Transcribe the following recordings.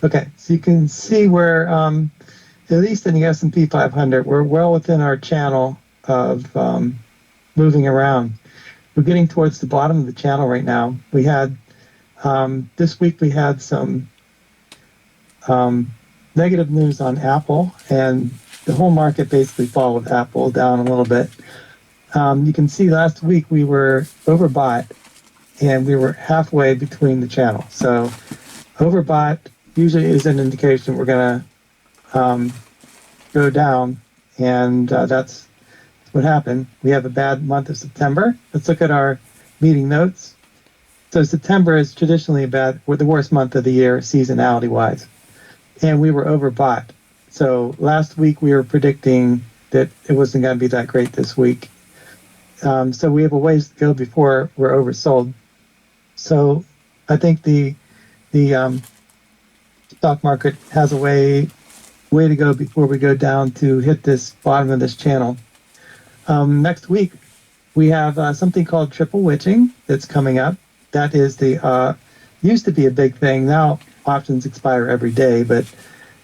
Okay, so you can see where, at least in the S&P 500, we're well within our channel of moving around. We're getting towards the bottom of the channel right now. We had, this week we had some negative news on Apple, and the whole market basically followed Apple down a little bit. You can see last week we were overbought, and we were halfway between the channels. So overbought usually is an indication we're going to go down, and that's what happened. We have a bad month of September. Let's look at our meeting notes. So September is traditionally the worst month of the year, seasonality-wise, and we were overbought. So last week we were predicting that it wasn't going to be that great this week. So we have a ways to go before we're oversold. So I think the stock market has a way to go before we go down to hit this bottom of this channel. Next week, we have something called triple witching that's coming up. That is used to be a big thing. Now options expire every day, but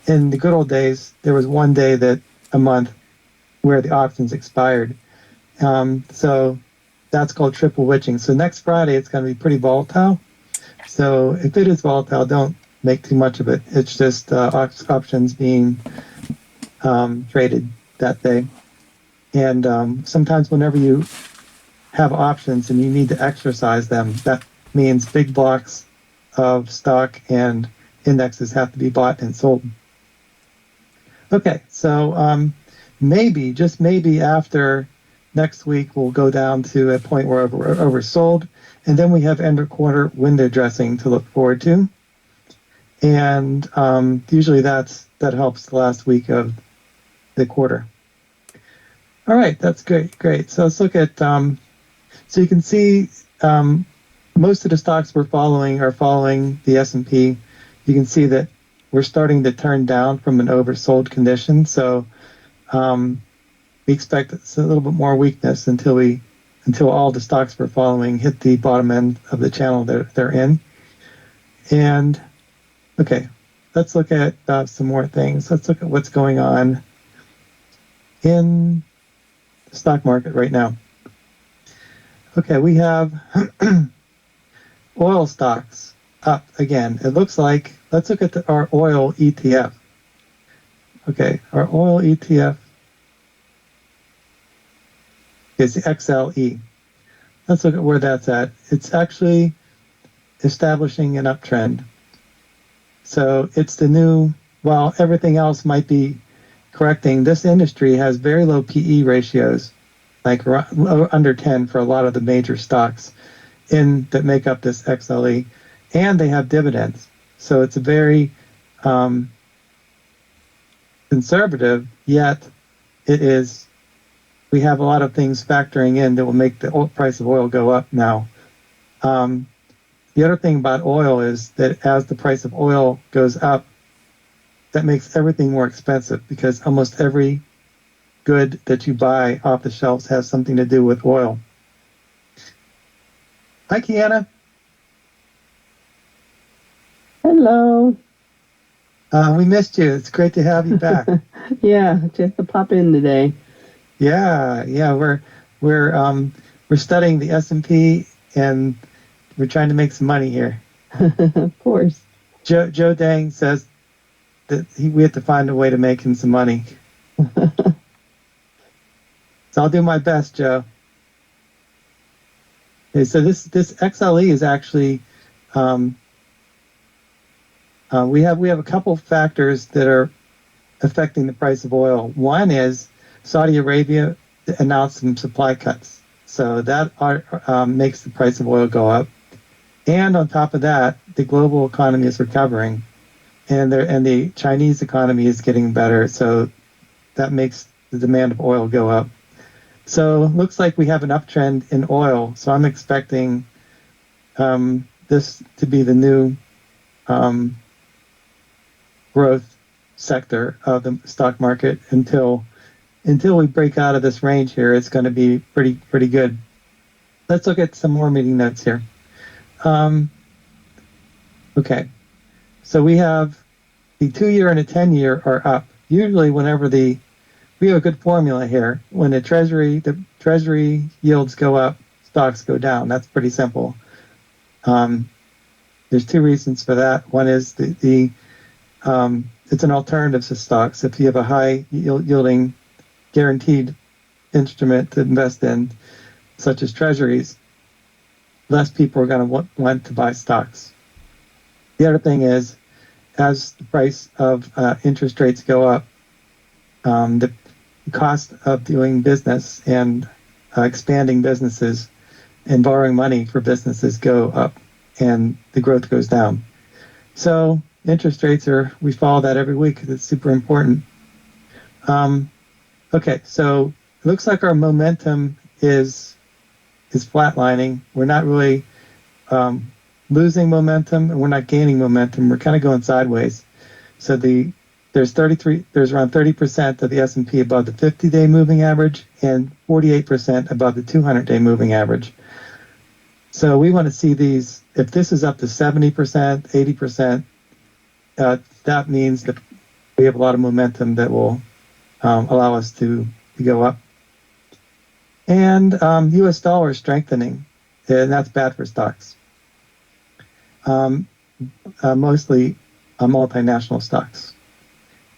in the good old days, there was one day a month where the options expired. So that's called triple witching. So next Friday, it's going to be pretty volatile. So if it is volatile, don't make too much of it. It's just options being traded that day. And sometimes whenever you have options and you need to exercise them, that means big blocks of stock and indexes have to be bought and sold. Okay, so maybe, just maybe after next week, we'll go down to a point where we're oversold, and then we have end of quarter window dressing to look forward to. And usually that helps the last week of the quarter. All right, that's great. So let's look at, so you can see most of the stocks are following the S&P. You can see that we're starting to turn down from an oversold condition. So we expect a little bit more weakness until all the stocks we're following hit the bottom end of the channel they're in. And okay, let's look at some more things. Let's look at what's going on in the stock market right now. Okay, we have oil stocks up again. It looks like, let's look at our oil ETF. Okay, our oil ETF is the XLE. Let's look at where that's at. It's actually establishing an uptrend. So it's the new, while everything else might be correcting, this industry has very low PE ratios, like under 10 for a lot of the major stocks that make up this XLE, and they have dividends. So it's a very conservative, yet we have a lot of things factoring in that will make the price of oil go up now. The other thing about oil is that as the price of oil goes up, that makes everything more expensive because almost every good that you buy off the shelves has something to do with oil. Hi, Kiana. Hello. We missed you. It's great to have you back. Yeah, just to pop in today. Yeah. We're studying the S&P and we're trying to make some money here. Of course. Joe Dang says that we have to find a way to make him some money. So I'll do my best, Joe. Okay, so this XLE is actually we have a couple factors that are affecting the price of oil. One is Saudi Arabia announced some supply cuts, so that makes the price of oil go up. And on top of that, the global economy is recovering, and the Chinese economy is getting better, so that makes the demand of oil go up. So it looks like we have an uptrend in oil, so I'm expecting this to be the new growth sector of the stock market until we break out of this range here. It's going to be pretty good. Let's look at some more meeting notes here. Okay, so we have the 2-year and the 10-year are up. Usually, whenever we have a good formula here. When the treasury yields go up, stocks go down. That's pretty simple. There's two reasons for that. One is it's an alternative to stocks. If you have a high yielding guaranteed instrument to invest in, such as treasuries, less people are going to want to buy stocks. The other thing is, as the price of interest rates go up, the cost of doing business and expanding businesses and borrowing money for businesses go up, and the growth goes down. So interest rates we follow that every week because it's super important. Okay, so it looks like our momentum is flatlining. We're not really losing momentum, and we're not gaining momentum. We're kind of going sideways. So there's around 30% of the S&P above the 50-day moving average and 48% above the 200-day moving average. So we want to see these. If this is up to 70%, 80%, that means that we have a lot of momentum that will allow us to go up. And U.S. dollar is strengthening, and that's bad for stocks. Mostly multinational stocks,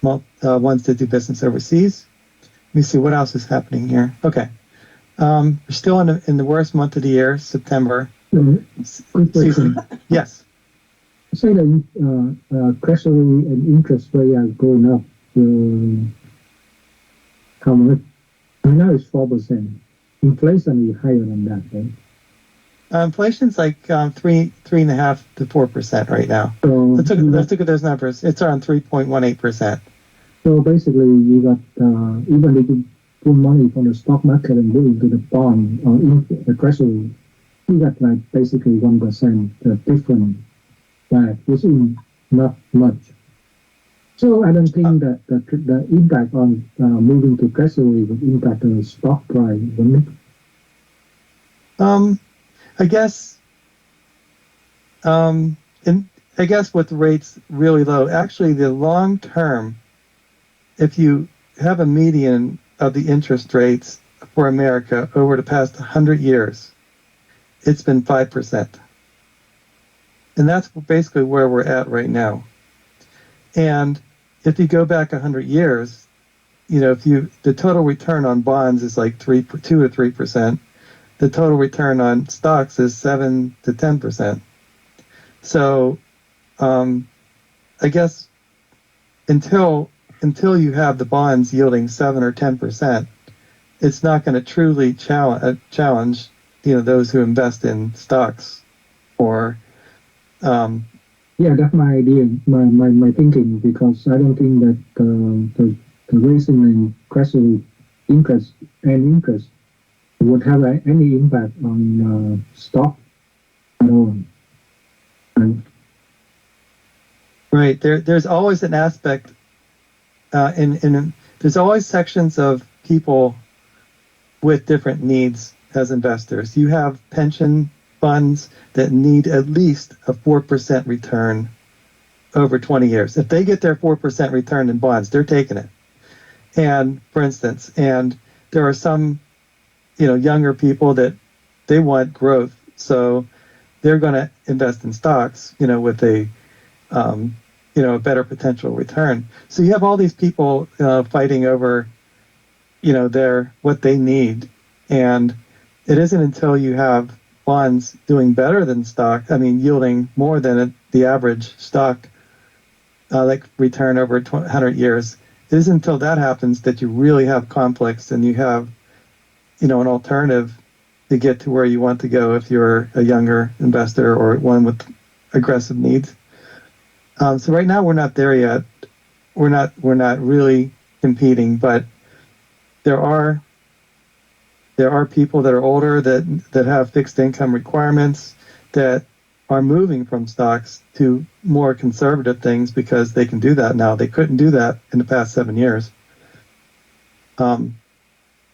ones that do business overseas. Let me see what else is happening here. Okay, we're still in the worst month of the year, September. Yes. Say that treasury and interest rate are going up. How much? Right now it's 4%. Inflation is higher than that, right? Inflation's like 3.5% to 4% right now. So let's look at those numbers. It's around 3.18%. So basically, you got even if you put money from the stock market and go into the bond or in the treasury, you got like basically 1% difference back, which is not much. So I don't think that the impact on moving to treasury would impact the stock price, wouldn't it? I guess with rates really low, actually the long term, if you have a median of the interest rates for America over the past 100 years, it's been 5%. And that's basically where we're at right now. And if you go back 100 years, the total return on bonds is like 2 or 3%. The total return on stocks is 7 to 10%. So, I guess until you have the bonds yielding 7 or 10%, it's not going to truly challenge, those who invest in stocks or. Yeah, that's my idea, my thinking, because I don't think that the raising in treasury interest would have any impact on stock at all. Right. There's always an aspect, there's always sections of people with different needs as investors. You have pension funds that need at least a 4% return over 20 years. If they get their 4% return in bonds, they're taking it. And for instance, there are some, younger people that they want growth, so they're going to invest in stocks, with a better potential return. So you have all these people fighting over, what they need, and it isn't until you have bonds doing better than stock, yielding more than the average stock, like return over 100 years. It isn't until that happens that you really have conflicts and you have, an alternative to get to where you want to go if you're a younger investor or one with aggressive needs. So right now we're not there yet. We're not really competing, but there are people that are older that have fixed income requirements that are moving from stocks to more conservative things because they can do that now. They couldn't do that in the past 7 years.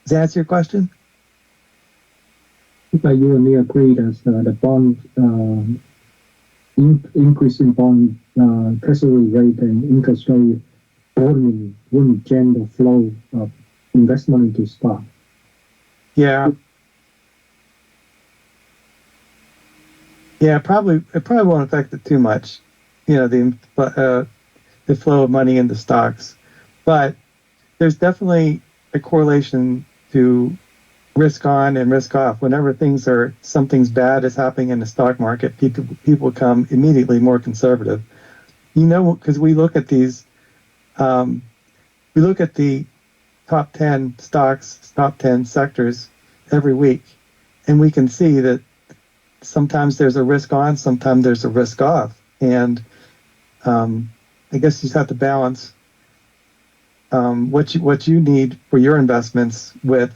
Does that answer your question? But you and me agree that the bond increase in bond treasury rate and interest rate wouldn't change the flow of investment into stock. Yeah. Yeah, it probably won't affect it too much, the flow of money into stocks. But there's definitely a correlation to risk on and risk off. Whenever something's bad is happening in the stock market, people become immediately more conservative. Because we look at the top 10 stocks, top 10 sectors every week, and we can see that sometimes there's a risk on, sometimes there's a risk off. And I guess you just have to balance what you need for your investments with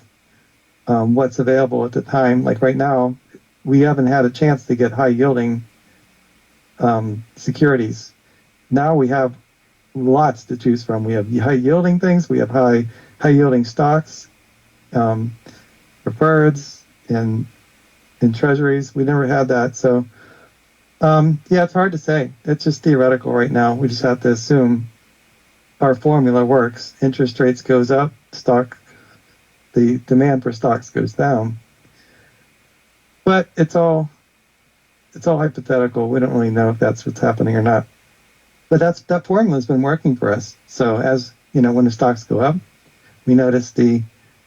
what's available at the time. Like right now, we haven't had a chance to get high yielding securities. Now we have lots to choose from. We have high yielding things. We have high yielding stocks, preferreds, and treasuries. We never had that. So yeah, it's hard to say. It's just theoretical right now. We just have to assume our formula works. Interest rates goes up, the demand for stocks goes down. But it's all hypothetical. We don't really know if that's what's happening or not. But that formula's been working for us. So as when the stocks go up, we notice the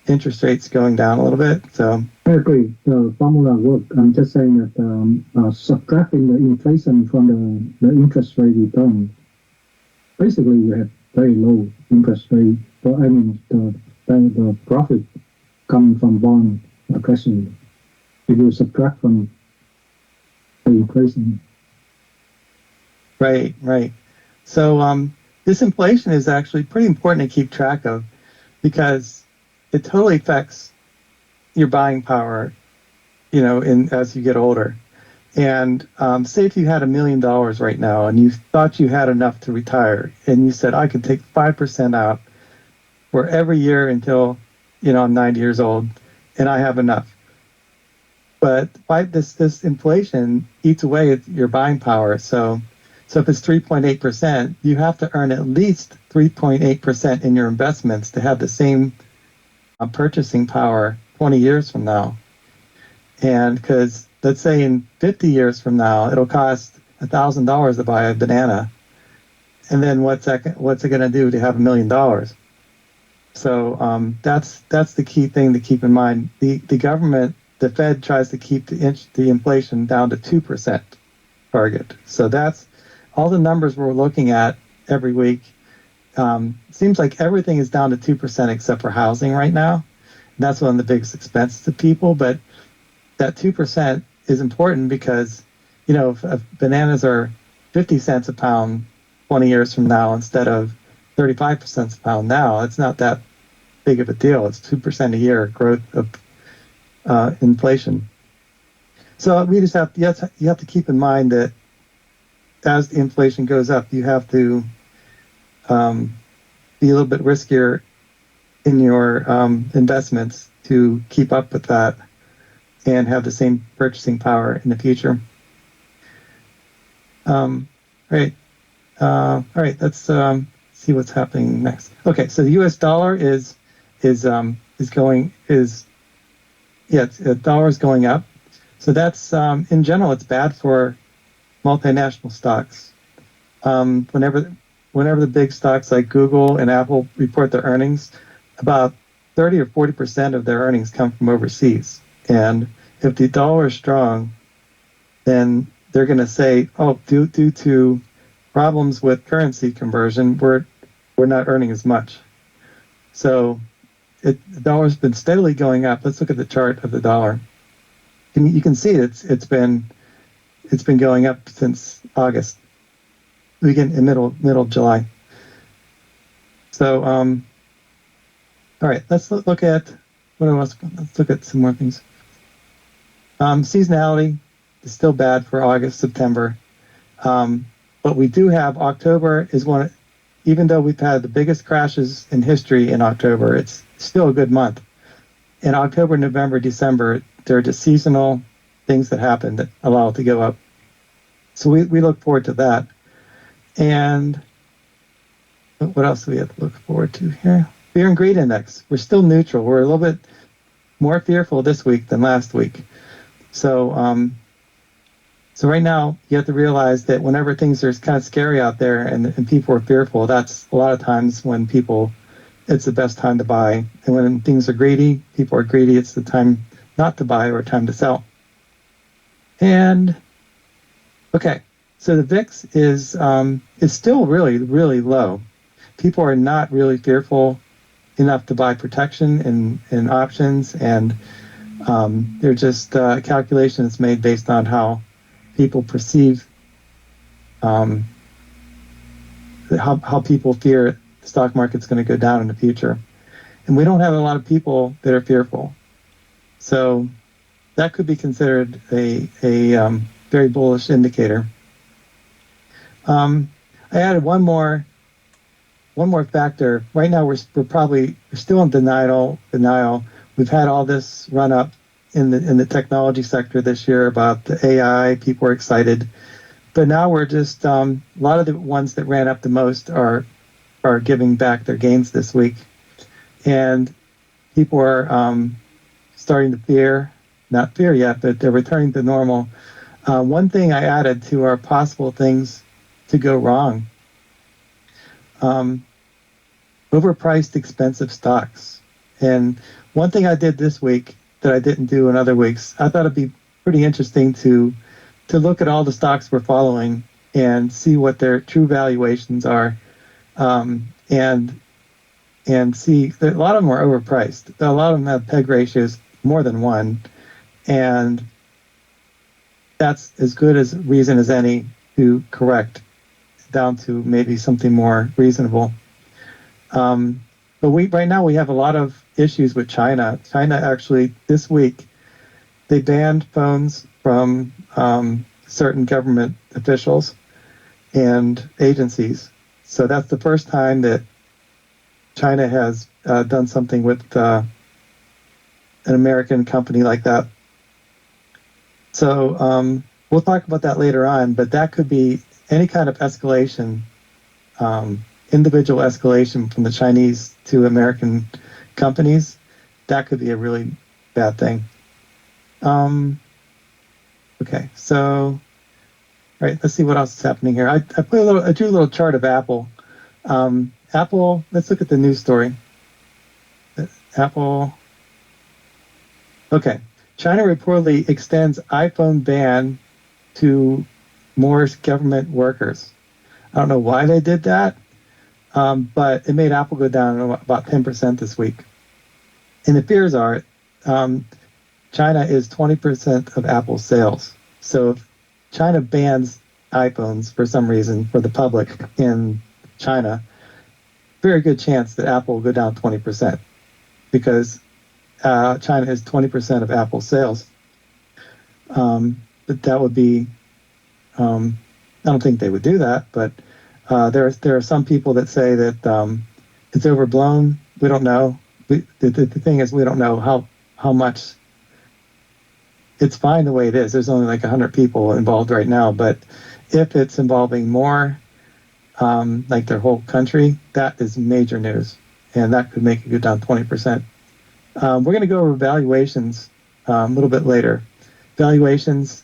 interest rates going down a little bit. So I agree. The formula worked. I'm just saying that subtracting the inflation from the interest rate return, basically you have very low interest rate. But I mean the profit coming from bond treasury. If you subtract from the inflation. Right. So this inflation is actually pretty important to keep track of because it totally affects your buying power, as you get older. And say if you had $1 million right now and you thought you had enough to retire and you said, I could take 5% out for every year until, I'm 90 years old and I have enough. But this inflation eats away at your buying power. So if it's 3.8%, you have to earn at least 3.8% in your investments to have the same purchasing power 20 years from now. And because let's say in 50 years from now, it'll cost $1,000 to buy a banana. And then what's it going to do to have $1 million? So that's the key thing to keep in mind. The government, the Fed tries to keep the inflation down to 2% target. So that's all the numbers we're looking at every week. Seems like everything is down to 2% except for housing right now. And that's one of the biggest expenses to people. But that 2% is important because, if bananas are 50 cents a pound 20 years from now instead of 35 cents a pound now, it's not that big of a deal. It's 2% a year growth of inflation. So we just you have to keep in mind that as the inflation goes up, you have to be a little bit riskier in your investments to keep up with that and have the same purchasing power in the future. Right. All right. Let's see what's happening next. Okay. So the U.S. dollar the dollar is going up. So that's in general, it's bad for multinational stocks. Whenever the big stocks like Google and Apple report their earnings, about 30 or 40% of their earnings come from overseas. And if the dollar is strong, then they're going to say, oh, due to problems with currency conversion, we're not earning as much. So the dollar's been steadily going up. Let's look at the chart of the dollar. And you can see it's been going up since August, in middle of July. So all right, let's look at what else. Let's look at some more things. Seasonality is still bad for August, September, but we do have October is one. Even though we've had the biggest crashes in history in October, it's still a good month. In October, November, December, there are just seasonal things that happen that allow it to go up. So we look forward to that. And what else do we have to look forward to here? Fear and greed index. We're still neutral. We're a little bit more fearful this week than last week. So so right now you have to realize that whenever things are kind of scary out there and people are fearful, that's a lot of times when it's the best time to buy. And when things are greedy, people are greedy, it's the time not to buy or time to sell. And okay, so the VIX is still really, really low. People are not really fearful enough to buy protection in options, and they're just calculations made based on how people perceive how people fear the stock market's going to go down in the future. And we don't have a lot of people that are fearful. So that could be considered a very bullish indicator. I added one more factor. Right now we're still in denial. We've had all this run up in the technology sector this year about the AI. People are excited, but now we're just a lot of the ones that ran up the most are giving back their gains this week, and people are starting to not fear yet, but they're returning to normal. One thing I added to our possible things to go wrong: overpriced, expensive stocks. And one thing I did this week that I didn't do in other weeks, I thought it'd be pretty interesting to look at all the stocks we're following and see what their true valuations are, and see that a lot of them are overpriced. A lot of them have PEG ratios more than one, and that's as good as reason as any to correct down to maybe something more reasonable. But right now we have a lot of issues with China. China actually this week they banned phones from certain government officials and agencies. So that's the first time that China has done something with an American company like that. So we'll talk about that later on, but that could be any kind of escalation, individual escalation from the Chinese to American companies. That could be a really bad thing. Okay, so all right, let's see what else is happening here. I drew a little chart of Apple. Apple. Let's look at the news story. Apple. Okay, China reportedly extends iPhone ban to more government workers. I don't know why they did that, but it made Apple go down about 10% this week. And the fears are China is 20% of Apple's sales. So if China bans iPhones for some reason for the public in China, very good chance that Apple will go down 20% because China is 20% of Apple's sales. But that would be, I don't think they would do that, but there are some people that say that it's overblown. We don't know. The thing is, we don't know how much. It's fine the way it is. There's only like 100 people involved right now, but if it's involving more, like their whole country, that is major news, and that could make it go down 20%. We're going to go over valuations a little bit later. Valuations.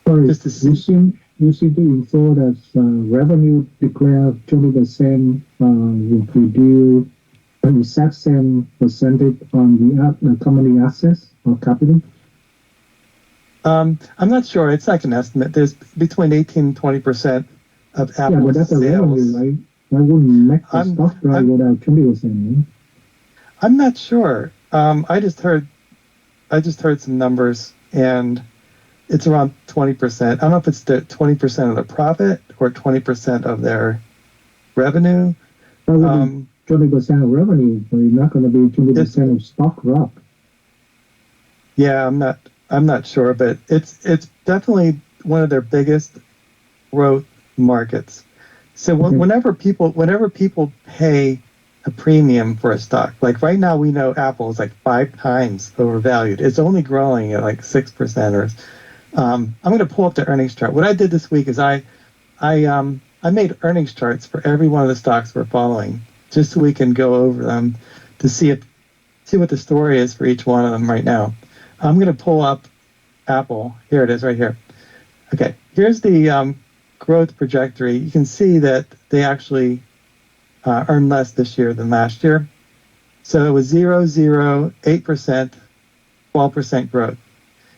Sorry, Just to see. you see the info that revenue declared 20% will produce an exact same percentage on the company assets or capital. I'm not sure. It's like an estimate. There's between 18 and 20% of Apple's yeah, but that's sales. a revenue, right? I wouldn't make the stock price without 20%. I'm not sure. I just heard some numbers, and it's around 20%. I don't know if it's the 20% of the profit or 20% of their revenue. That would be 20% of revenue, but it's not going to be 20% of stock drop. Yeah, I'm not sure, but it's definitely one of their biggest growth markets. So whenever people pay a premium for a stock, like right now we know Apple is like 5 times overvalued. It's only growing at like 6% or I'm going to pull up the earnings chart. What I did this week is I made earnings charts for every one of the stocks we're following, just so we can go over them to see what the story is for each one of them right now. I'm going to pull up Apple. Here it is, right here. Okay, here's the growth trajectory. You can see that they actually earned less this year than last year. So it was 0, 0, 8%, 12% growth.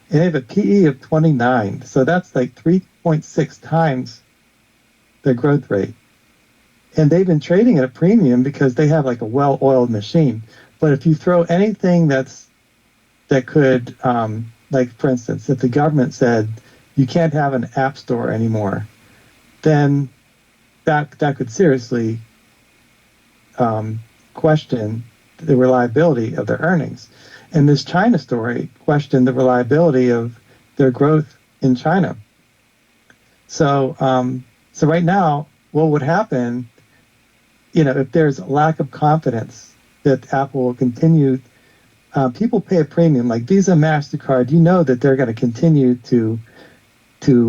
And they have a PE of 29. So that's like 3.6 times their growth rate. And they've been trading at a premium because they have like a well-oiled machine. But if you throw anything that could, like for instance, if the government said you can't have an app store anymore, then that could seriously question the reliability of their earnings. And this China story questioned the reliability of their growth in China. So, so right now, what would happen, if there's a lack of confidence that Apple will continue, people pay a premium like Visa, MasterCard. You know that they're going to continue to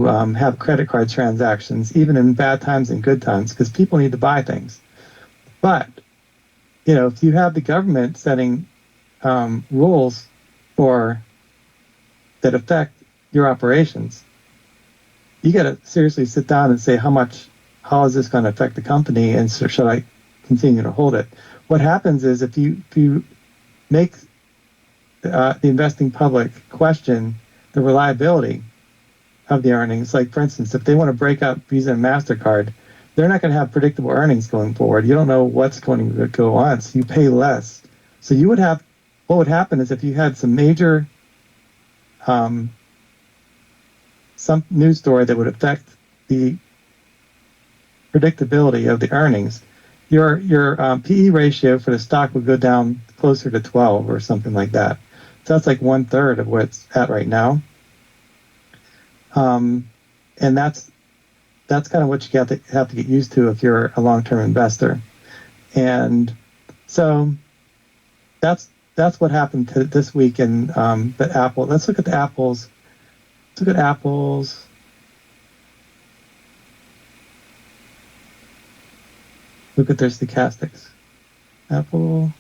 have credit card transactions, even in bad times and good times, because people need to buy things. But if you have the government setting rules that affect your operations, you got to seriously sit down and say how is this going to affect the company, and so should I continue to hold it? What happens is if you make the investing public question the reliability of the earnings, like for instance, if they want to break out Visa and MasterCard, they're not going to have predictable earnings going forward. You don't know what's going to go on, so you pay less. So what would happen is if you had some major some news story that would affect the predictability of the earnings, your PE ratio for the stock would go down closer to 12 or something like that. So that's like 1/3 of where it's at right now. And that's kind of what you have to get used to if you're a long-term investor. And so that's what happened this week in the Apple. Let's look at the Apples. Let's look at Apples. Look at their stochastics. Apple.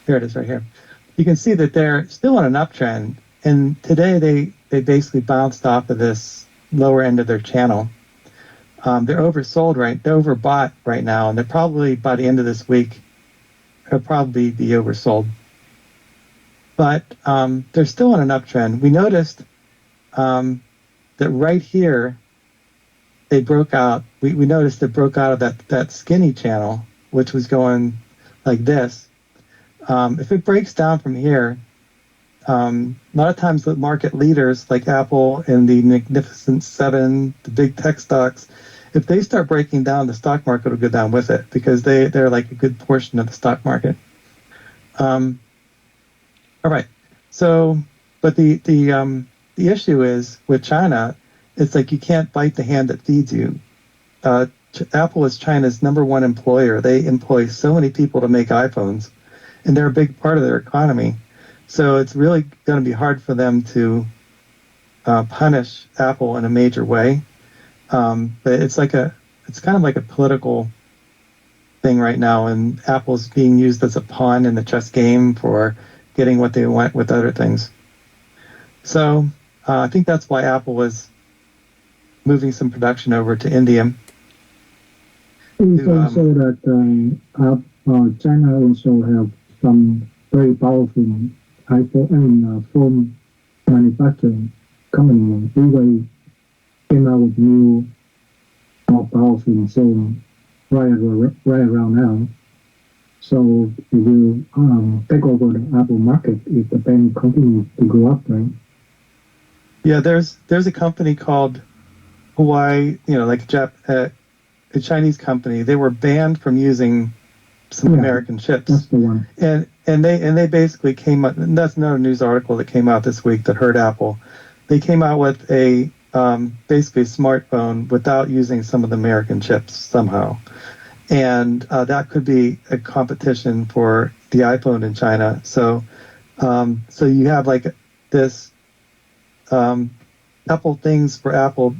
Here it is right here. You can see that they're still on an uptrend. And today they basically bounced off of this lower end of their channel. They're overbought right now, and they're probably by the end of this week, they'll probably be oversold. But they're still on an uptrend. We noticed that right here, they broke out. We noticed it broke out of that skinny channel, which was going like this. If it breaks down from here, a lot of times the market leaders like Apple and the Magnificent Seven, the big tech stocks, if they start breaking down, the stock market will go down with it because they're like a good portion of the stock market. All right. So, but the issue is with China, it's like you can't bite the hand that feeds you. Apple is China's #1 employer. They employ so many people to make iPhones, and they're a big part of their economy. So it's really going to be hard for them to punish Apple in a major way. But it's kind of like a political thing right now, and Apple's being used as a pawn in the chess game for getting what they want with other things. So I think that's why Apple was moving some production over to India. It's also that China also have some very powerful phone manufacturing company. Huawei came out with new, more powerful phone right around now. So it will take over the Apple market if the pen continues to go up, right? Yeah, there's a company called Huawei, like a Chinese company. They were banned from using some American chips. That's the one. And they basically came up, and that's another news article that came out this week that hurt Apple. They came out with a basically a smartphone without using some of the American chips somehow. And that could be a competition for the iPhone in China. So you have like this couple things for Apple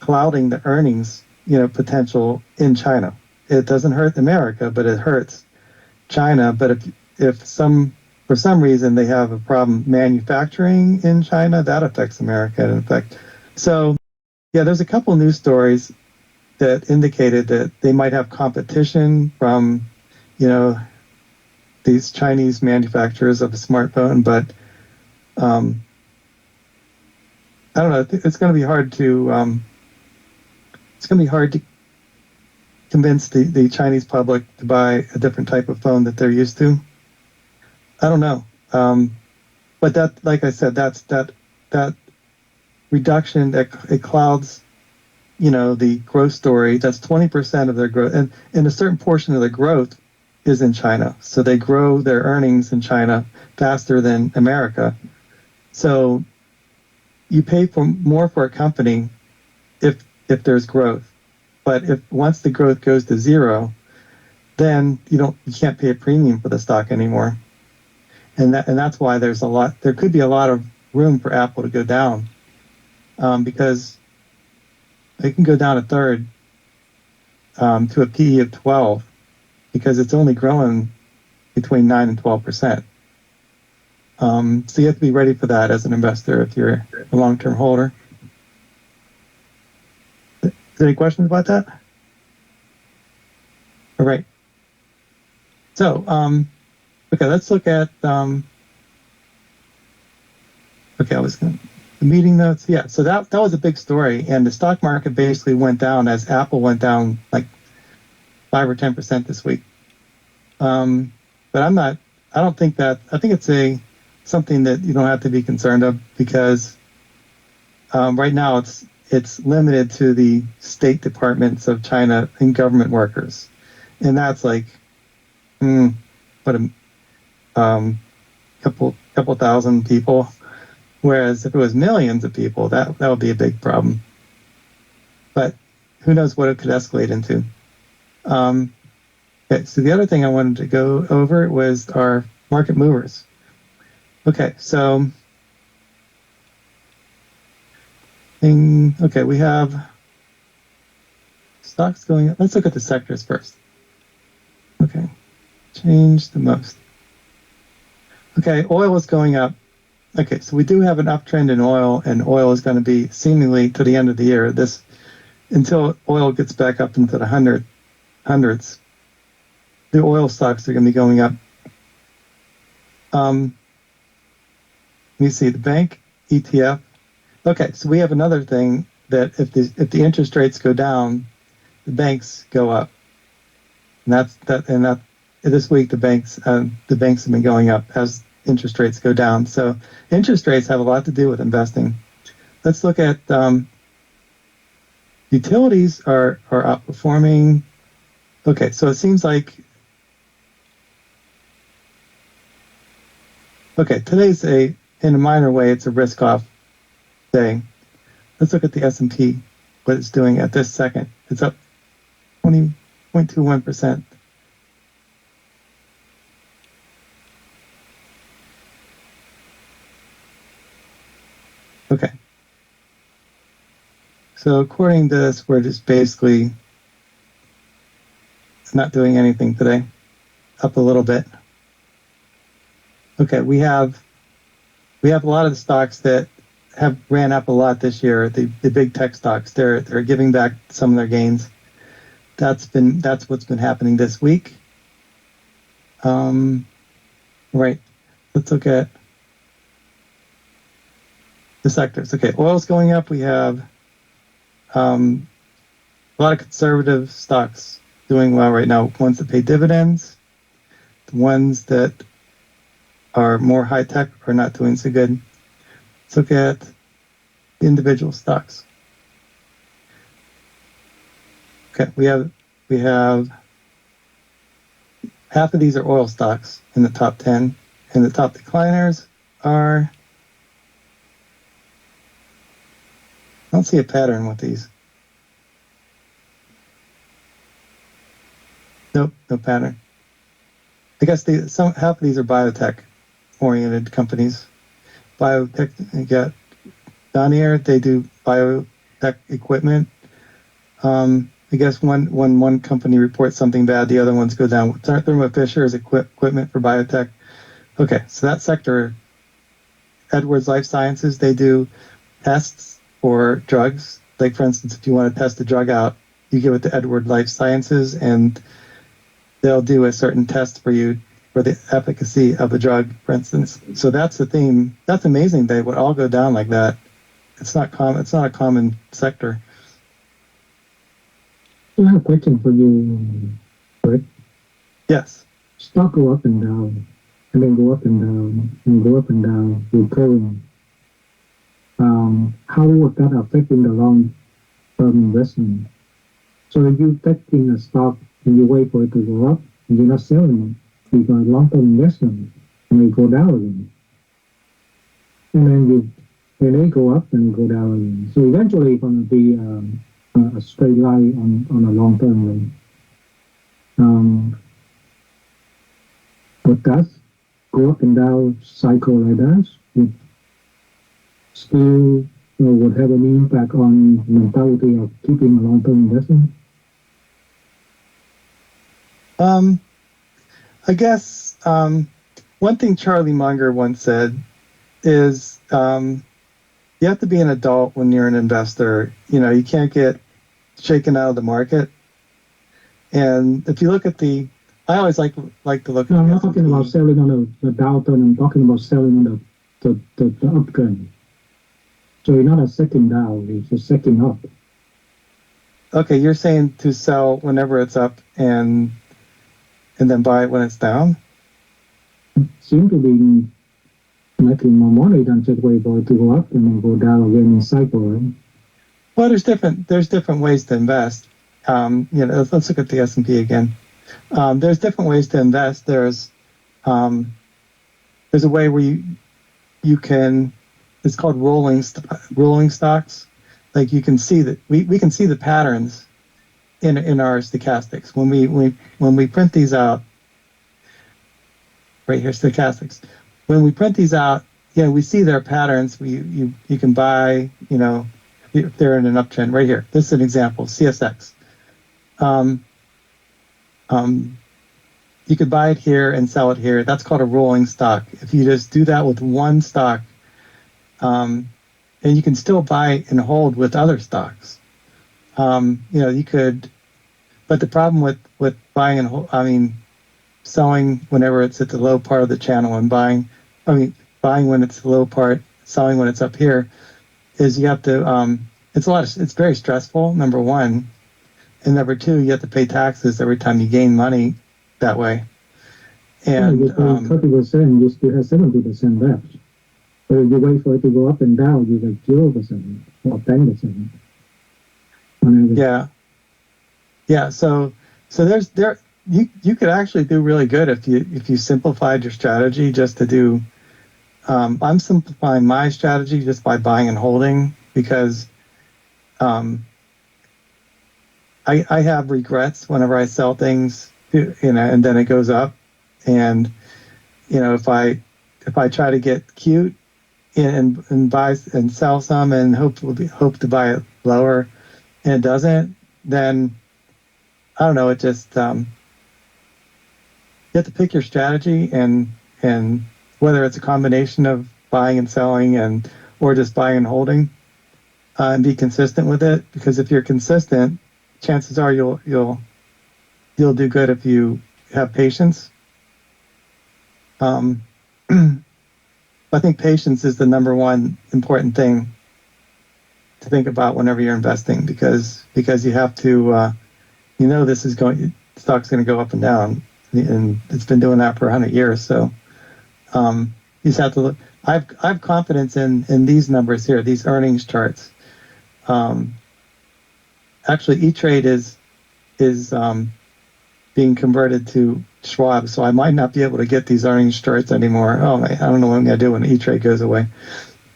clouding the earnings, potential in China. It doesn't hurt America, but it hurts China. But if for some reason they have a problem manufacturing in China, that affects America in effect. So yeah, there's a couple news stories that indicated that they might have competition from, these Chinese manufacturers of a smartphone, but I don't know. It's going to be hard to convince the Chinese public to buy a different type of phone that they're used to. I don't know. But that, like I said, that reduction that it clouds, the growth story. That's 20% of their growth, and a certain portion of the growth is in China. So they grow their earnings in China faster than America. So you pay more for a company if there's growth, but if once the growth goes to zero, then you can't pay a premium for the stock anymore, and that's why there could be a lot of room for Apple to go down, because it can go down a third to a PE of 12, because it's only growing between 9 and 12%. So you have to be ready for that as an investor if you're a long-term holder. Is there any questions about that? All right. So, okay, let's look at, the meeting notes. Yeah, so that was a big story, and the stock market basically went down as Apple went down like 5 or 10% this week. But I think it's something that you don't have to be concerned of, because right now it's limited to the state departments of China and government workers, and that's like couple thousand people. Whereas if it was millions of people, that would be a big problem. But who knows what it could escalate into. Okay, so the other thing I wanted to go over was our market movers. Okay, so we have stocks going up. Let's look at the sectors first. Okay, change the most. Okay, oil is going up. Okay, so we do have an uptrend in oil, and oil is going to be seemingly to the end of the year. Until oil gets back up into the hundreds, the oil stocks are going to be going up. Let me see, the bank ETF. Okay, so we have another thing that if the interest rates go down, the banks go up, and this week the banks have been going up as interest rates go down. So interest rates have a lot to do with investing. Let's look at utilities are outperforming. Okay, so it seems like today's in a minor way, it's a risk-off day. Let's look at the S&P, what it's doing at this second. It's up 20.21%. Okay. So according to this, we're just basically not doing anything today. Up a little bit. Okay, we have a lot of the stocks that have ran up a lot this year. The big tech stocks, they're giving back some of their gains. That's what's been happening this week. Right. Let's look at the sectors. Okay, oil's going up. We have a lot of conservative stocks doing well right now. Ones that pay dividends. The ones that are more high tech are not doing so good. Let's look at individual stocks. Okay, we have half of these are oil stocks in the top 10, and the top decliners are. I don't see a pattern with these. Nope, no pattern. I guess half of these are biotech oriented companies. Biotech, you got down here. They do biotech equipment. I guess when one company reports something bad, the other ones go down. Thermo Fisher is equipment for biotech. Okay, so that sector, Edwards Life Sciences, they do tests for drugs. Like, for instance, if you want to test a drug out, you give it to Edward Life Sciences, and they'll do a certain test for you for the efficacy of a drug, for instance. So that's the theme. That's amazing. They would all go down like that. It's not common. It's not a common sector. I have a question for you, Rick. Yes. Stock go up and down, and then go up and down, and go up and down, recurring. How would that affect in the long-term investment? So if you take in a stock and you wait for it to go up, and you're not selling it, you got long-term investment, and they go down again. And then when they go up, and go down again. So eventually it's going to be a straight line on a long-term rate. But that go up and down cycle like that would still would have any impact on mentality of keeping a long-term investment? I guess one thing Charlie Munger once said is you have to be an adult when you're an investor. You can't get shaken out of the market. And if you look at I always like to look. No, I'm not talking about selling on the downturn. I'm talking about selling on the uptrend. So you're not a second down; it's a second up. Okay, you're saying to sell whenever it's up and then buy it when it's down? Seem to be making more money than just wait for it to go up and then go down again in cycle, right? Well, there's different ways to invest. Let's look at the S&P again. There's different ways to invest. There's a way where you can. It's called rolling stocks. Like, you can see that we can see the patterns in our stochastics when we print these out. Right here, stochastics. When we print these out, we see their patterns. You can buy, if they're in an uptrend. Right here, this is an example. CSX. You could buy it here and sell it here. That's called a rolling stock. If you just do that with one stock, and you can still buy and hold with other stocks. You could, but the problem with buying and selling whenever it's at the low part of the channel and buying when it's the low part, selling when it's up here, is you have to, it's very stressful, number one. And number two, you have to pay taxes every time you gain money that way. And you pay 30%, you still have 70% left. But if you wait for it to go up and down, you get 0% or 10%. Yeah. So you could actually do really good if you simplified your strategy just to do. I'm simplifying my strategy just by buying and holding, because I have regrets whenever I sell things, and then it goes up, and if I try to get cute and buy and sell some and hope to buy it lower, and it doesn't, then I don't know. It just you have to pick your strategy, and whether it's a combination of buying and selling or just buying and holding, and be consistent with it. Because if you're consistent, chances are you'll do good if you have patience. I think patience is the number one important thing to think about whenever you're investing, because you have to, stock's going to go up and down, and it's been doing that for 100 years. So you just have to look. I have confidence in these numbers here, these earnings charts. Actually, E-Trade is being converted to Schwab, so I might not be able to get these earnings charts anymore. Oh, I don't know what I'm going to do when E-Trade goes away.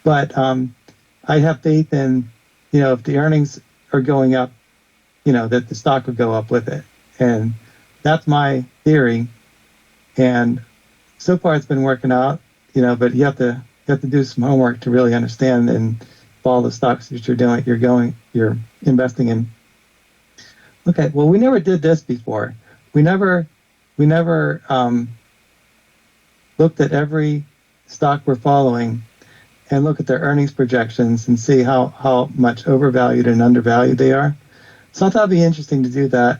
But I have faith in, if the earnings are going up, that the stock would go up with it. And that's my theory. And so far it's been working out, but you have to do some homework to really understand and follow the stocks that you're investing in. Okay, well, we never did this before. We never looked at every stock we're following and look at their earnings projections and see how much overvalued and undervalued they are. So I thought it'd be interesting to do that,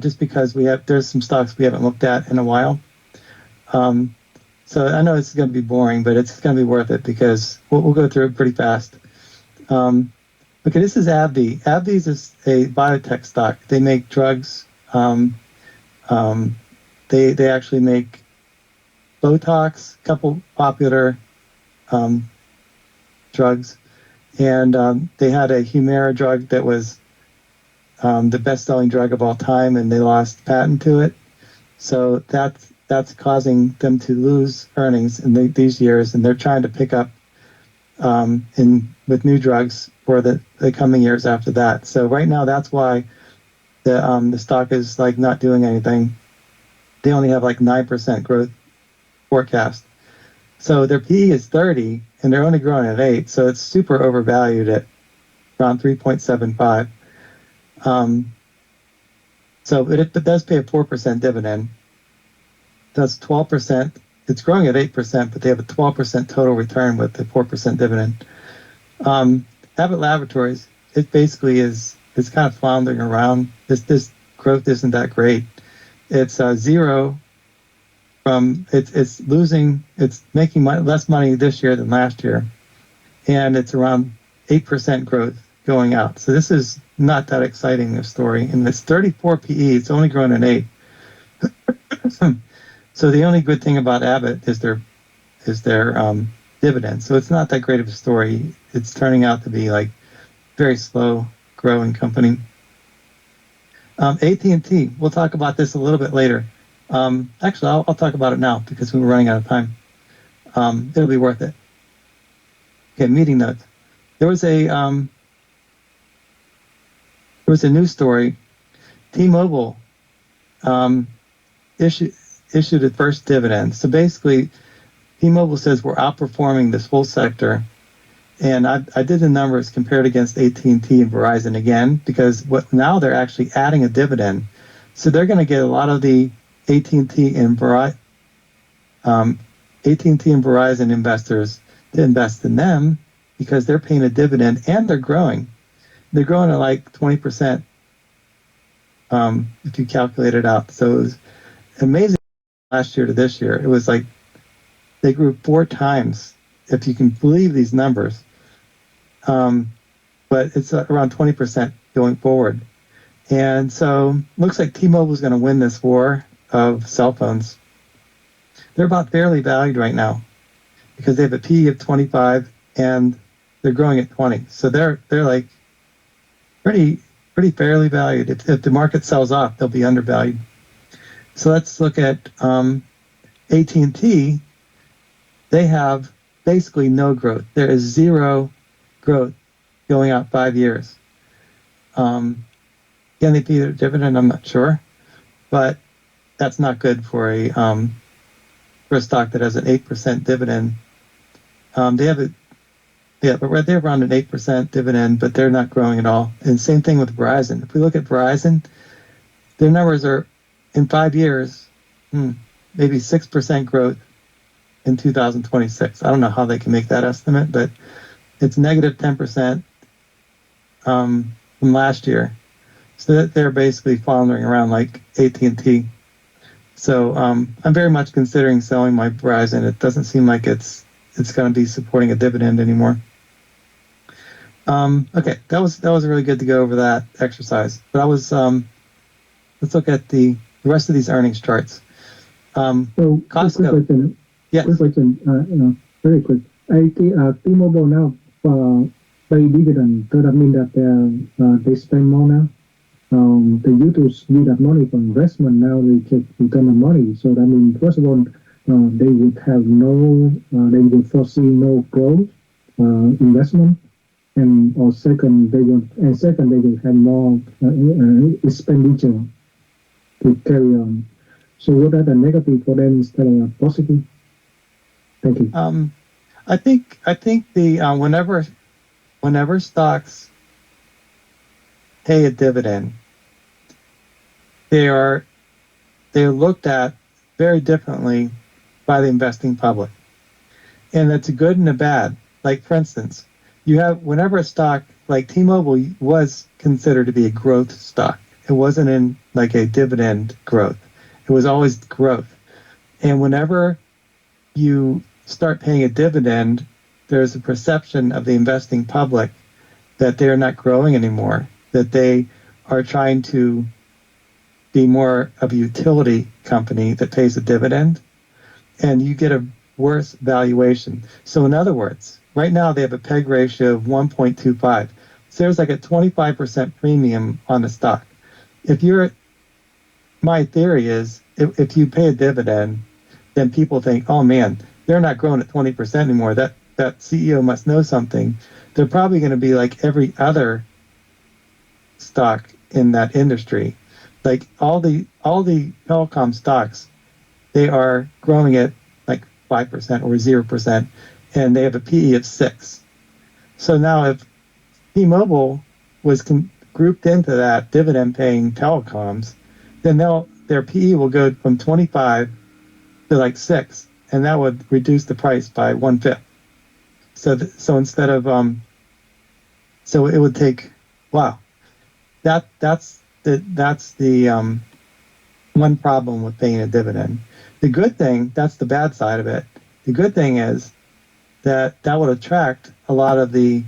just because there's some stocks we haven't looked at in a while. So I know it's going to be boring, but it's going to be worth it because we'll go through it pretty fast. Okay, this is AbbVie. AbbVie is a biotech stock. They make drugs. They actually make Botox, a couple popular drugs, and they had a Humira drug that was the best-selling drug of all time, and they lost patent to it. So that's causing them to lose earnings in these years, and they're trying to pick up with new drugs for the coming years after that. So right now, that's why the stock is like not doing anything. They only have like 9% growth forecast. So their PE is 30, and they're only growing at 8, so it's super overvalued at around 3.75. So it does pay a 4% dividend. That's 12%. It's growing at 8%, but they have a 12% total return with the 4% dividend. Abbott Laboratories, it basically it's kind of floundering around. This growth isn't that great. It's zero from it's losing. It's making less money this year than last year, and it's around 8% growth going out. So this is not that exciting a story. And it's 34 PE. It's only growing at 8. So the only good thing about Abbott is their dividend. So it's not that great of a story. It's turning out to be like very slow growing company. AT&T. We'll talk about this a little bit later. Actually, I'll talk about it now because we're running out of time. It'll be worth it. Okay, meeting notes. There was a news story. T-Mobile issued its first dividend. So basically, T-Mobile says we're outperforming this whole sector. And I did the numbers compared against AT&T and Verizon again, because now they're actually adding a dividend. So they're going to get a lot of the AT&T and Verizon investors to invest in them because they're paying a dividend and they're growing. They're growing at like 20% if you calculate it out. So it was amazing last year to this year. It was like they grew 4 times, if you can believe these numbers. But it's around 20% going forward. And so looks like T-Mobile is going to win this war of cell phones. They're about fairly valued right now because they have a PE of 25 and they're growing at 20. So they're like pretty fairly valued. If the market sells off, they'll be undervalued. So let's look at AT&T. They have basically no growth. There is zero growth going out 5 years. Can they pay their dividend? I'm not sure, but that's not good for a stock that has an 8% dividend. They have they're around an 8% dividend, but they're not growing at all. And same thing with Verizon. If we look at Verizon, their numbers are in 5 years, maybe 6% growth in 2026. I don't know how they can make that estimate, but it's negative 10% from last year. So that they're basically floundering around like AT&T. So I'm very much considering selling my Verizon. It doesn't seem like it's going to be supporting a dividend anymore. Okay, that was really good to go over that exercise. But let's look at the rest of these earnings charts. So Costco. quick question. Yes. Quick question. Very quick. T-Mobile now pay dividend. Does that mean that they spend more now? They used to need that money for investment. Now they get return of money. So that means, first of all, they would have they would foresee no growth investment, or second, they will have more expenditure to carry on. So what are the negative for them instead of positive? Thank you. I think the whenever whenever stocks pay a dividend, they're looked at very differently by the investing public. And that's a good and a bad. Like, for instance, you have, whenever a stock like T-Mobile was considered to be a growth stock, it wasn't in like a dividend growth. It was always growth. And whenever you start paying a dividend, there's a perception of the investing public that they're not growing anymore, that they are trying to be more of a utility company that pays a dividend, and you get a worse valuation. So in other words, right now they have a PEG ratio of 1.25. So there's like a 25% premium on the stock. My theory is if you pay a dividend, then people think, oh man, they're not growing at 20% anymore. That CEO must know something. They're probably going to be like every other stock in that industry. Like all the telecom stocks, they are growing at like 5% or 0%, and they have a PE of 6. So now if T-Mobile was grouped into that dividend-paying telecoms, then their PE will go from 25 to like 6, and that would reduce the price by 1/5. So instead of so it would take, wow, that's the one problem with paying a dividend. The good thing, that's the bad side of it. The good thing is that would attract a lot of the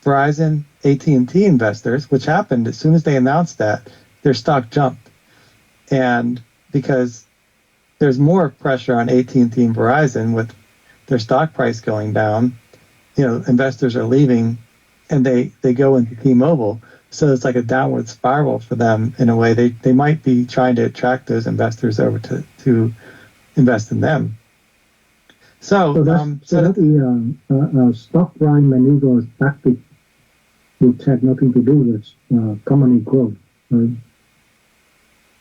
Verizon, AT&T investors, which happened as soon as they announced that, their stock jumped. And because there's more pressure on AT&T and Verizon with their stock price going down, investors are leaving and they go into T-Mobile. So it's like a downward spiral for them in a way. They might be trying to attract those investors over to invest in them. So that the stock price maneuver tactic, which had nothing to do with company growth, right?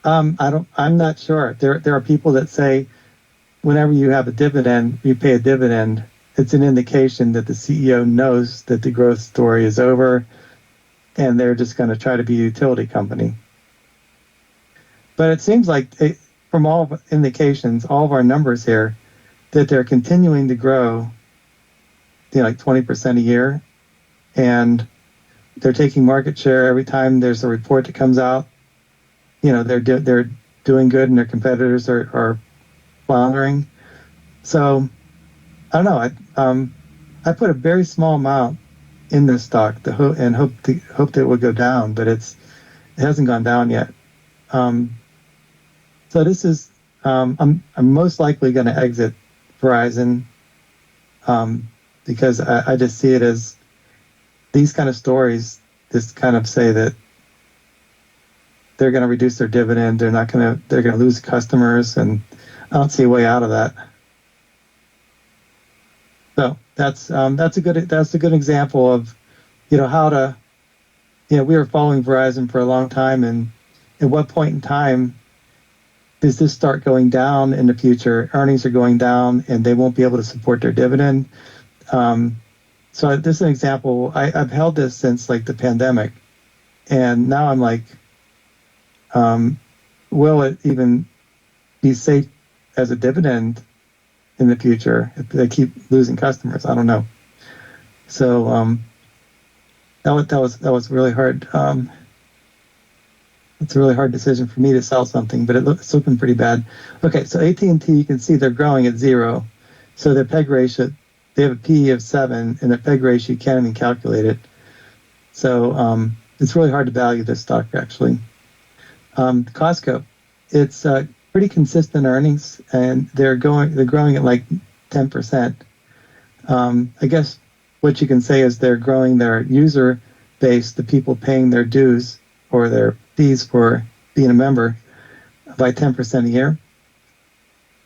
I'm not sure. There are people that say whenever you have a dividend, you pay a dividend, it's an indication that the CEO knows that the growth story is over and they're just going to try to be a utility company. But it seems like from all indications, all of our numbers here, that they're continuing to grow, like 20% a year, and they're taking market share every time there's a report that comes out. They're doing good, and their competitors are floundering. So I don't know. I put a very small amount in this stock and hope that it will go down, but it hasn't gone down yet. So this is I'm most likely going to exit Verizon because I just see it as these kind of stories just kind of say that they're going to reduce their dividend. They're going to lose customers, and I don't see a way out of that. So that's a good example of, how to, we were following Verizon for a long time, and at what point in time does this start going down in the future? Earnings are going down, and they won't be able to support their dividend. So this is an example. I've held this since like the pandemic, and now I'm like, will it even be safe as a dividend in the future if they keep losing customers? I don't know. So that was really hard. It's a really hard decision for me to sell something, but it's looking pretty bad. Okay, so AT&T, you can see they're growing at 0. So their PEG ratio, they have a PE of 7, and their PEG ratio, you can't even calculate it. So it's really hard to value this stock, actually. Costco, it's pretty consistent earnings, and they're growing at like 10%. I guess what you can say is they're growing their user base, the people paying their dues or their fees for being a member, by 10% a year.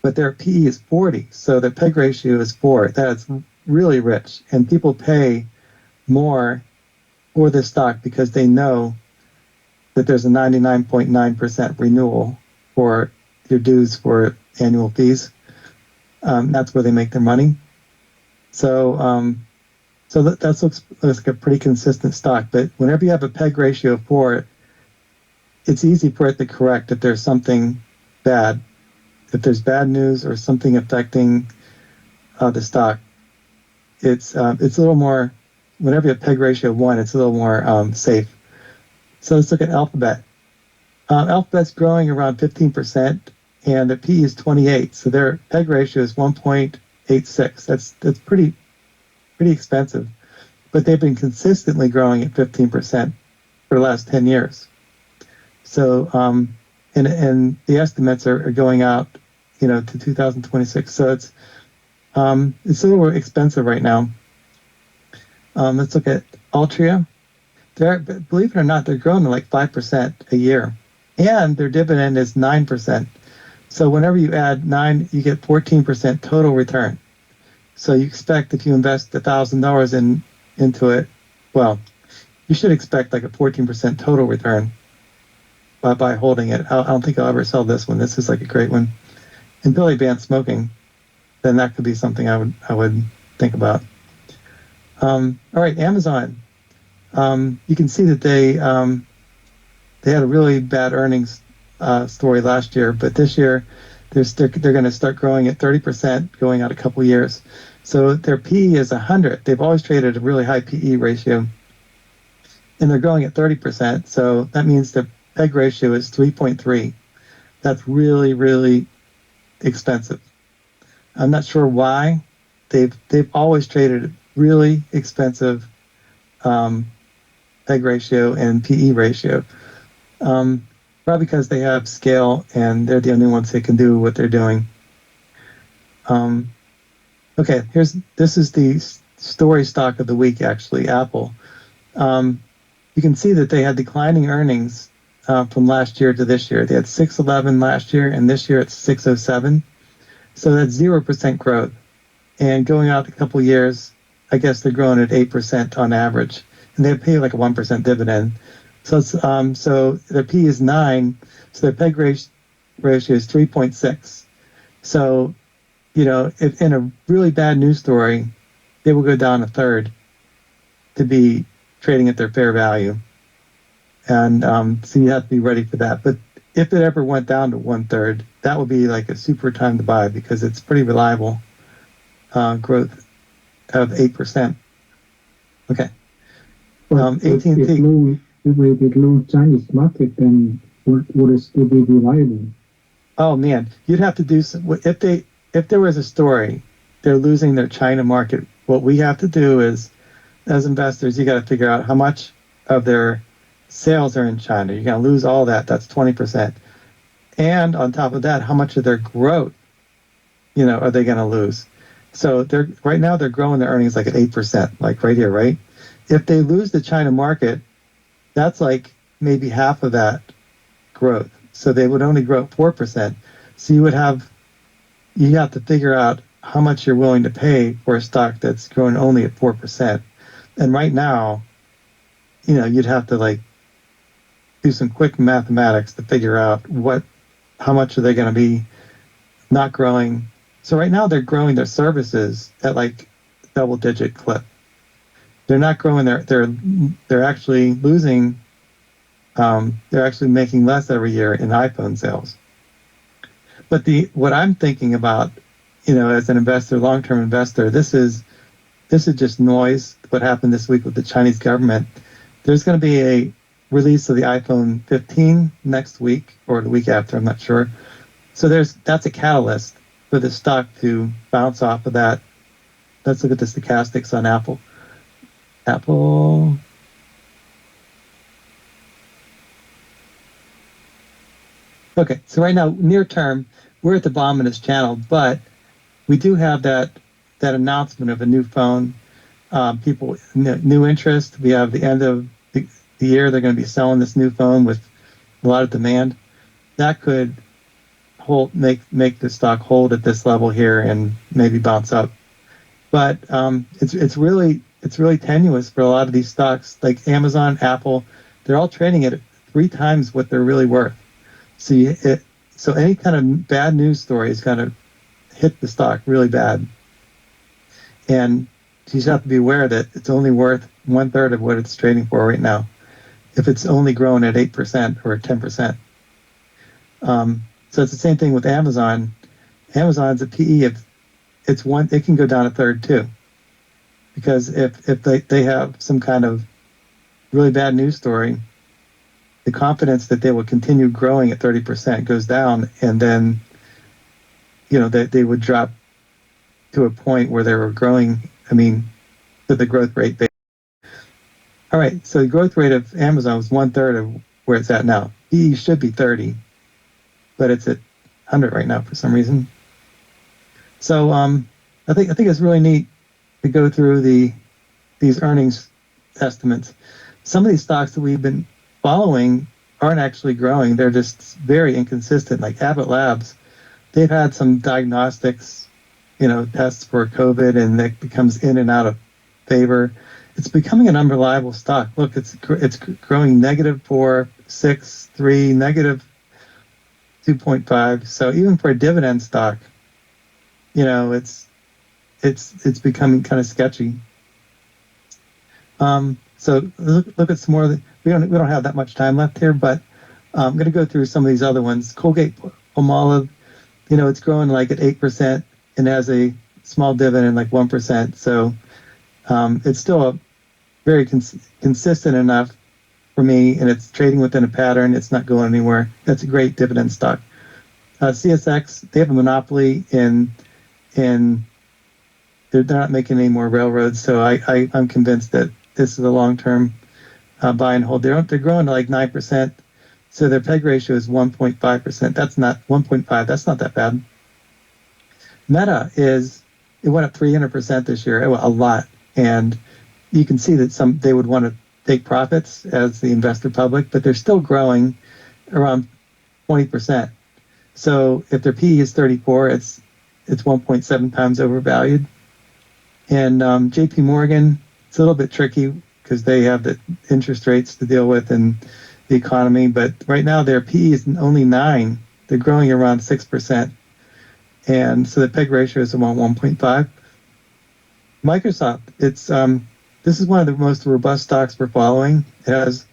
But their PE is 40, so their PEG ratio is 4. That's really rich, and people pay more for this stock because they know that there's a 99.9% renewal for your dues for annual fees. That's where they make their money. So So that looks like a pretty consistent stock. But whenever you have a PEG ratio of 4, it's easy for it to correct if there's something bad. If there's bad news or something affecting the stock, it's a little more. Whenever you have PEG ratio of 1, it's a little more safe. So let's look at Alphabet. Alphabet's growing around 15%, and the P is 28. So their PEG ratio is 1.86. That's pretty expensive, but they've been consistently growing at 15% for the last 10 years. So, and the estimates are going out, to 2026. So it's a little expensive right now. Let's look at Altria. Believe it or not, they're growing at like 5% a year, and their dividend is 9%. So whenever you add 9, you get 14% total return. So you expect if you invest $1,000 into it, well, you should expect like a 14% total return by holding it. I don't think I'll ever sell this one. This is like a great one. Until they ban smoking, then that could be something I would think about. All right, Amazon. You can see that they had a really bad earnings story last year, but this year they're going to start growing at 30%, going out a couple years. So their PE is 100. They've always traded a really high PE ratio, and they're growing at 30%. So that means the PEG ratio is 3.3. That's really, really expensive. I'm not sure why. They've always traded really expensive PEG ratio and PE ratio. Probably because they have scale and they're the only ones that can do what they're doing. Okay, this is the story stock of the week, actually, Apple. You can see that they had declining earnings from last year to this year. They had 611 last year, and this year it's 607. So that's 0% growth. And going out a couple years, I guess they're growing at 8% on average. And they pay like a 1% dividend. So it's, so their P is 9, so their PEG ratio is 3.6. So, if in a really bad news story, they will go down a third to be trading at their fair value. And so you have to be ready for that. But if it ever went down to 1/3, that would be like a super time to buy because it's pretty reliable growth of 8%. Okay. AT&T. If we lose Chinese market, then would it still be reliable? Oh man, you'd have to do some. If there was a story, they're losing their China market. What we have to do is, as investors, you got to figure out how much of their sales are in China. You're going to lose all that. That's 20%. And on top of that, how much of their growth, are they going to lose? So right now they're growing their earnings like at 8%, like right here, right? If they lose the China market, that's like maybe half of that growth. So they would only grow at 4%. So you have to figure out how much you're willing to pay for a stock that's growing only at 4%. And right now, you'd have to do some quick mathematics to figure out how much are they going to be not growing. So right now they're growing their services at like double-digit clip. They're not growing they're actually losing. They're actually making less every year in iPhone sales. But what I'm thinking about, as an investor, long-term investor, this is just noise. What happened this week with the Chinese government? There's going to be a release of the iPhone 15 next week or the week after. I'm not sure. So that's a catalyst for the stock to bounce off of that. Let's look at the stochastics on Apple. Okay, so right now, near term, we're at the bottom of this channel, but we do have that announcement of a new phone. People, new interest. We have the end of the year. They're going to be selling this new phone with a lot of demand. That could make the stock hold at this level here and maybe bounce up. But it's really tenuous for a lot of these stocks like Amazon, Apple. They're all trading at 3 times what they're really worth. So any kind of bad news story is going to hit the stock really bad. And just have to be aware that it's only worth 1/3 of what it's trading for right now. If it's only growing at 8% or 10%. So it's the same thing with Amazon. Amazon's a PE. If it's one, it can go down a third too. Because if they have some kind of really bad news story, the confidence that they will continue growing at 30% goes down, and then they would drop to a point where they were growing. I mean, to the growth rate. All right, so the growth rate of Amazon was 1/3 of where it's at now. PE should be 30, but it's at 100 right now for some reason. So I think it's really neat to go through these earnings estimates. Some of these stocks that we've been following aren't actually growing; they're just very inconsistent. Like Abbott Labs, they've had some diagnostics, tests for COVID, and that becomes in and out of favor. It's becoming an unreliable stock. Look, it's growing -4, 6, 3, -2.5. So even for a dividend stock, it's becoming kind of sketchy. So look at some more. We don't have that much time left here, but I'm going to go through some of these other ones. Colgate-Palmolive, it's growing like at 8% and has a small dividend like 1%. So it's still a very consistent enough for me, and it's trading within a pattern. It's not going anywhere. That's a great dividend stock. CSX, they have a monopoly in they're not making any more railroads, so I'm convinced that this is a long-term buy and hold. They're growing to like 9%, so their PEG ratio is 1.5%. That's not 1.5. That's not that bad. Meta it went up 300% this year, a lot, and you can see that they would want to take profits as the investor public, but they're still growing around 20%. So if their PE is 34, it's 1.7 times overvalued. And JP Morgan, it's a little bit tricky because they have the interest rates to deal with and the economy, but right now their PE is only 9. They're growing around 6%. And so the PEG ratio is around 1.5. Microsoft, this is one of the most robust stocks we're following. It has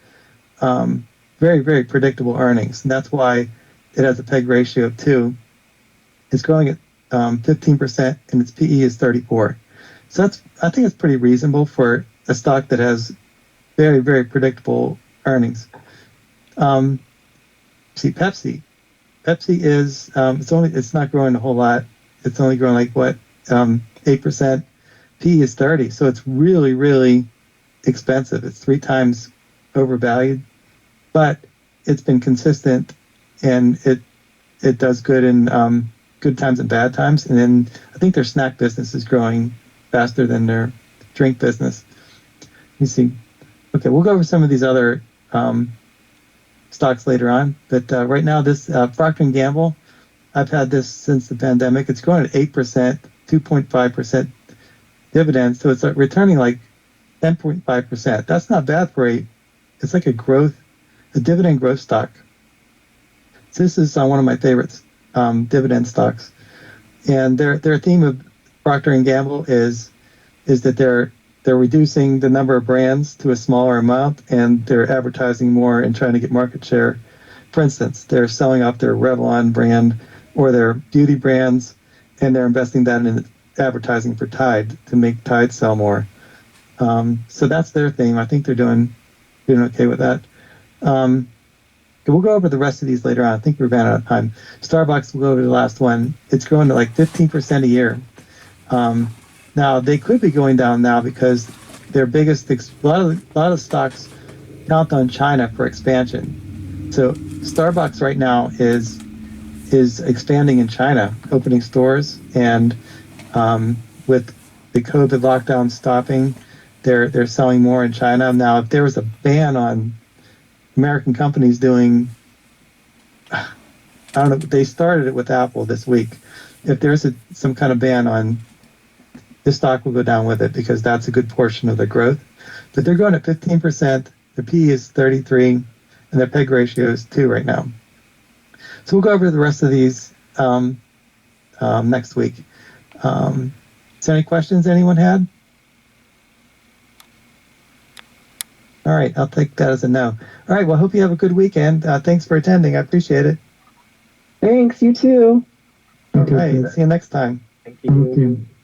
very, very predictable earnings, and that's why it has a PEG ratio of 2. It's growing at 15%, and its PE is 34. So I think it's pretty reasonable for a stock that has very, very predictable earnings. Pepsi. Pepsi is it's not growing a whole lot. It's only growing like 8%. PE is 30, so it's really, really expensive. It's 3 times overvalued, but it's been consistent, and it does good in good times and bad times. And then I think their snack business is growing faster than their drink business. Let me see. Okay, we'll go over some of these other stocks later on, but right now this Procter & Gamble, I've had this since the pandemic. It's growing at 8%, 2.5% dividends, so it's returning like 10.5%. That's not bad for it's like a dividend growth stock. So this is one of my favorites, dividend stocks. And their theme of Procter & Gamble is that they're reducing the number of brands to a smaller amount, and they're advertising more and trying to get market share. For instance, they're selling off their Revlon brand or their beauty brands, and they're investing that in advertising for Tide to make Tide sell more. So that's their theme. I think they're doing okay with that. We'll go over the rest of these later on. I think we're running out of time. Starbucks, we'll go over the last one. It's growing to like 15% a year. Now they could be going down now because their biggest a lot of stocks count on China for expansion. So Starbucks right now is expanding in China, opening stores, and with the COVID lockdown stopping, they're selling more in China. Now, if there was a ban on American companies doing, I don't know, they started it with Apple this week. If there's some kind of ban on, this stock will go down with it because that's a good portion of the growth. But they're growing at 15%. Their PE is 33, and their PEG ratio is 2 right now. So we'll go over the rest of these next week. So any questions anyone had? All right, I'll take that as a no. All right, well, I hope you have a good weekend. Thanks for attending. I appreciate it. Thanks, you too. All Okay, right, good. see you next time. Thank you. Okay.